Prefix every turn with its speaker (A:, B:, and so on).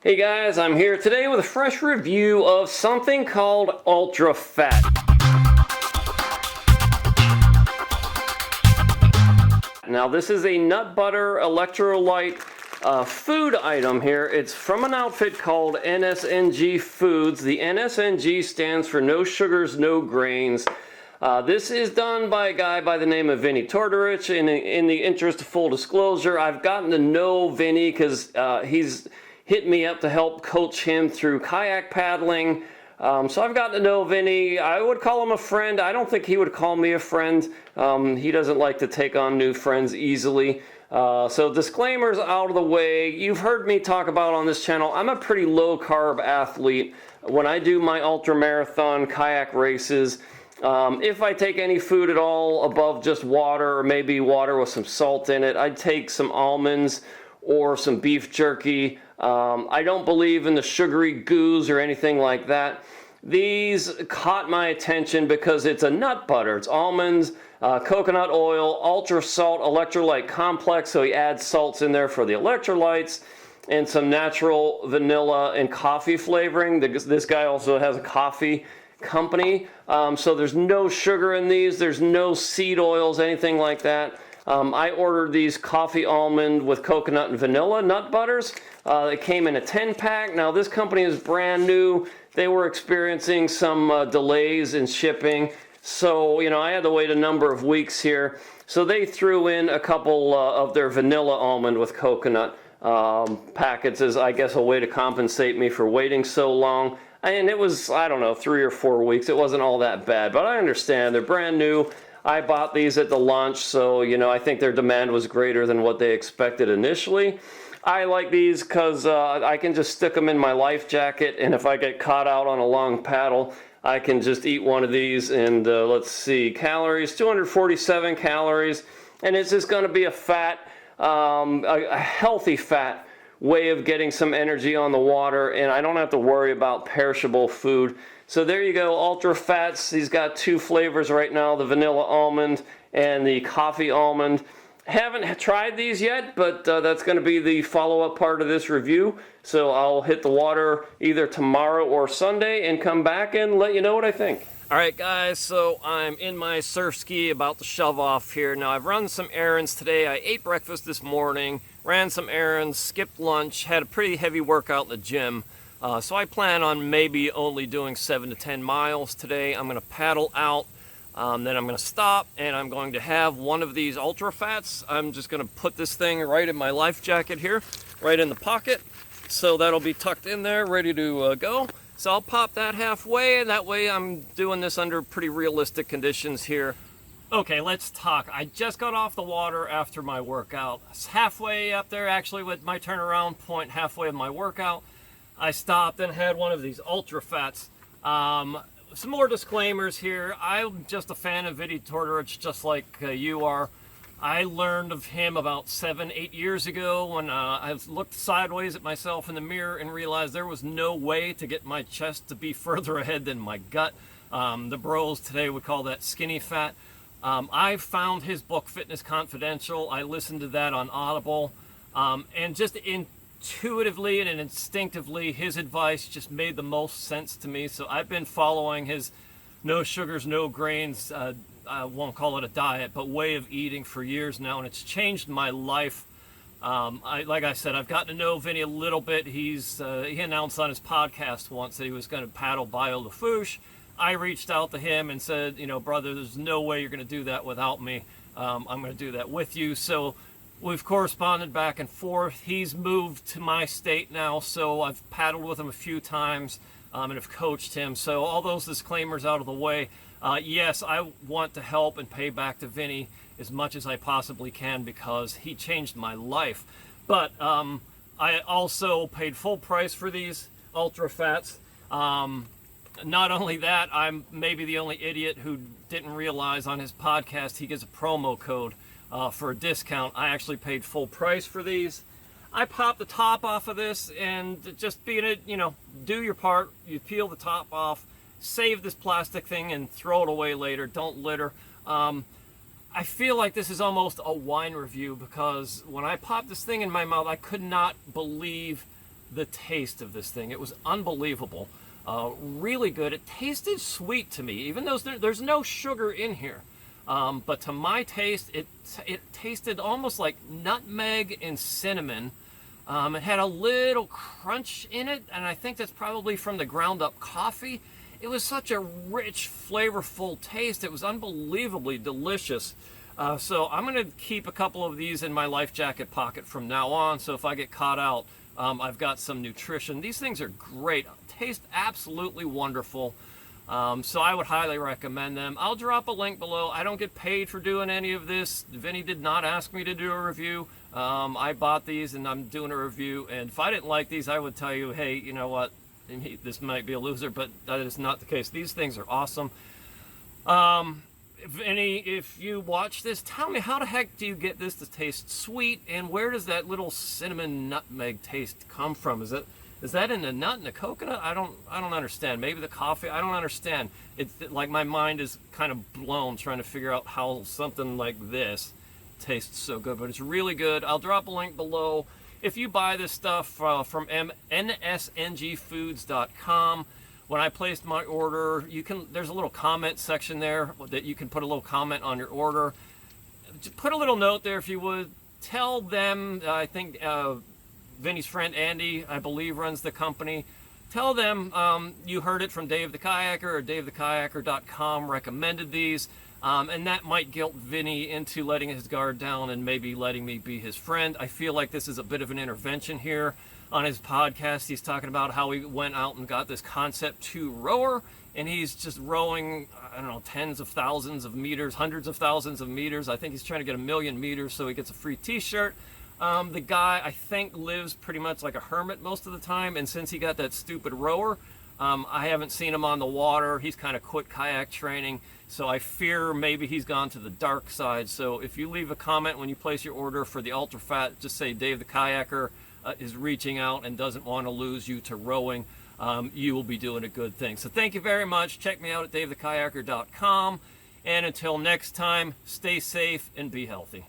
A: Hey guys, I'm here today with a fresh review of something called Ultra Fat. Now this is a nut butter electrolyte food item here. It's from an outfit called NSNG Foods. The NSNG stands for No Sugars, No Grains. This is done by a guy by the name of Vinnie Tortorich. In the interest of full disclosure, I've gotten to know Vinnie because he's hit me up to help coach him through kayak paddling. So I've gotten to know Vinnie. I would call him a friend. I don't think he would call me a friend. He doesn't like to take on new friends easily. So disclaimers out of the way. You've heard me talk about on this channel, I'm a pretty low carb athlete. When I do my ultra marathon kayak races, if I take any food at all above just water or maybe water with some salt in it, I'd take some almonds or some beef jerky. I don't believe in the sugary goos or anything like that. These caught my attention because it's a nut butter. It's almonds, coconut oil, ultra salt electrolyte complex, so he adds salts in there for the electrolytes, and some natural vanilla and coffee flavoring. This guy also has a coffee company, so there's no sugar in these, there's no seed oils, anything like that. I ordered these coffee almond with coconut and vanilla nut butters. They came in a 10-pack. Now this company is brand new. They were experiencing some delays in shipping. So, I had to wait a number of weeks here. So they threw in a couple of their vanilla almond with coconut packets as, I guess, a way to compensate me for waiting so long. And it was, I don't know, 3 or 4 weeks. It wasn't all that bad, but I understand. They're brand new. I bought these at the launch, so, I think their demand was greater than what they expected initially. I like these because I can just stick them in my life jacket, and if I get caught out on a long paddle, I can just eat one of these. And let's see, calories, 247 calories, and it's just going to be a healthy fat way of getting some energy on the water, and I don't have to worry about perishable food. So there you go, Ultra Fats. He's got 2 flavors right now, the vanilla almond and the coffee almond. Haven't tried these yet, but that's going to be the follow-up part of this review. So I'll hit the water either tomorrow or Sunday and come back and let you know what I think. All right, guys, so I'm in my surf ski about to shove off here. Now, I've run some errands today. I ate breakfast this morning, ran some errands, skipped lunch, had a pretty heavy workout in the gym. So I plan on maybe only doing 7 to 10 miles today. I'm going to paddle out, then I'm going to stop, and I'm going to have one of these Ultra Fats. I'm just going to put this thing right in my life jacket here, right in the pocket. So that'll be tucked in there, ready to go. So I'll pop that halfway, and that way I'm doing this under pretty realistic conditions here. Okay, let's talk. I just got off the water after my workout. It's halfway up there, actually, with my turnaround point, halfway of my workout. I stopped and had one of these Ultra Fats. Some more disclaimers here. I'm just a fan of Vinnie Tortorich, just like you are. I learned of him about 7-8 years ago when I looked sideways at myself in the mirror and realized there was no way to get my chest to be further ahead than my gut. The bros today would call that skinny fat. I found his book, Fitness Confidential. I listened to that on Audible. And just intuitively and instinctively, his advice just made the most sense to me. So I've been following his no sugars, no grains, I won't call it a diet, but way of eating for years now, and it's changed my life. Like I said, I've gotten to know Vinny a little bit. He announced on his podcast once that he was going to paddle Bayou Lafourche. I reached out to him and said, brother, there's no way you're going to do that without me. I'm going to do that with you. So we've corresponded back and forth. He's moved to my state now, so I've paddled with him a few times and have coached him. So all those disclaimers out of the way. Yes, I want to help and pay back to Vinny as much as I possibly can because he changed my life. But I also paid full price for these Ultra Fats. Not only that, I'm maybe the only idiot who didn't realize on his podcast he gives a promo code for a discount. I actually paid full price for these. I popped the top off of this, and just being it, do your part. You peel the top off, save this plastic thing and throw it away later. Don't litter. I feel like this is almost a wine review because when I popped this thing in my mouth, I could not believe the taste of this thing. It was unbelievable. Really good. It tasted sweet to me, even though there's no sugar in here. But to my taste, it tasted almost like nutmeg and cinnamon. It had a little crunch in it, and I think that's probably from the ground up coffee. It was such a rich, flavorful taste. It was unbelievably delicious. So I'm going to keep a couple of these in my life jacket pocket from now on, so if I get caught out, I've got some nutrition. These things are great. Taste absolutely wonderful. So I would highly recommend them. I'll drop a link below. I don't get paid for doing any of this. Vinny did not ask me to do a review. I bought these and I'm doing a review. And if I didn't like these, I would tell you, hey, you know what? This might be a loser, but that is not the case. These things are awesome. Vinny, if you watch this, tell me, how the heck do you get this to taste sweet, and where does that little cinnamon nutmeg taste come from? Is that in the nut and the coconut? I don't understand. Maybe the coffee. I don't understand. It's like my mind is kind of blown trying to figure out how something like this tastes so good, but it's really good. I'll drop a link below. If you buy this stuff from NSNGfoods.com, when I placed my order, there's a little comment section there that you can put a little comment on your order. Just put a little note there if you would. Tell them, I think Vinny's friend Andy, I believe, runs the company. Tell them you heard it from Dave the Kayaker, or DaveTheKayaker.com recommended these. And that might guilt Vinny into letting his guard down and maybe letting me be his friend. I feel like this is a bit of an intervention here. On his podcast, he's talking about how he went out and got this Concept 2 rower, and he's just rowing, I don't know, tens of thousands of meters, hundreds of thousands of meters. I think he's trying to get 1 million meters so he gets a free t-shirt. The guy, I think, lives pretty much like a hermit most of the time, and since he got that stupid rower, I haven't seen him on the water. He's kind of quit kayak training, so I fear maybe he's gone to the dark side. So if you leave a comment when you place your order for the Ultra Fat, just say Dave the Kayaker is reaching out and doesn't want to lose you to rowing. You will be doing a good thing. So thank you very much. Check me out at DaveTheKayaker.com. And until next time, stay safe and be healthy.